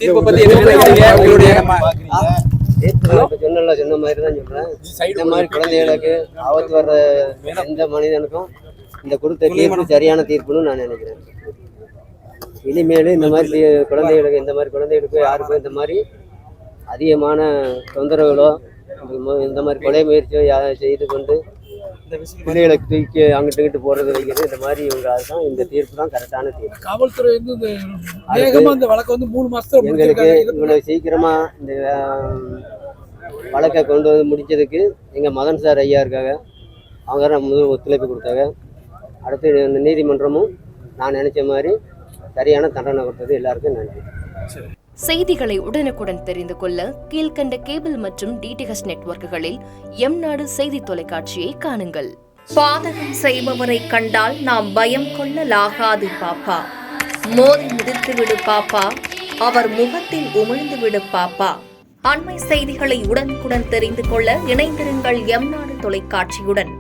தீர்ப்பை பத்தி என்ன நினைக்கிறீங்க? உங்களுடைய சொன்ன மாதிரி தான் சொல்றேன். இந்த மாதிரி குழந்தைகளுக்கு ஆபத்து வர்ற எந்த மனிதனுக்கும் இந்த கொடுத்த தீர்ப்பு சரியான தீர்ப்புன்னு நான் நினைக்கிறேன். இனிமேல் இந்த மாதிரி குழந்தைகளுக்கு யாருக்கும் இந்த மாதிரி அதிகமான தொந்தரவுகளோ இந்த மாதிரி கொலை முயற்சியோ செய்து கொண்டு பிள்ளைகளை தூக்கி அங்கிட்டு இங்கிட்டு போறது வைக்கிறது இந்த மாதிரி தான் இந்த தீர்ப்பு தான் கரெக்டான தீர்ப்பு. காவல்துறை இந்த வழக்கு 3 மாசத்துல எங்களுக்கு இவ்வளவு சீக்கிரமா இந்த வழக்கை கொண்டு வந்து முடிச்சதுக்கு எங்க மதன் சார் ஐயா இருக்காங்க, அவங்க தான் முதல் ஒத்துழைப்பு கொடுத்தாங்க. அடுத்து இந்த நீதிமன்றமும் நான் நினைச்ச மாதிரி சரியான தண்டனை கொடுத்தது. எல்லாருக்கும் நன்றி. செய்திகளை உடனுக்குடன் தெரிந்து கொள்ள கீழ்கண்ட கேபிள் மற்றும் டிடிஹெச் நெட்வொர்க்குகளில் எம்நாடு செய்தி தொலைக்காட்சியை காணுங்கள். பாதகம் செய்பவரை கண்டால் நாம் பயம் கொள்ளலாகாது பாப்பா. மோதி மிதித்து விடு பாப்பா, அவர் முகத்தில் உமிழ்ந்து விடு பாப்பா. அண்மை செய்திகளை உடனுக்குடன் தெரிந்து கொள்ள இணைந்திருங்கள் எம்நாடு தொலைக்காட்சியுடன்.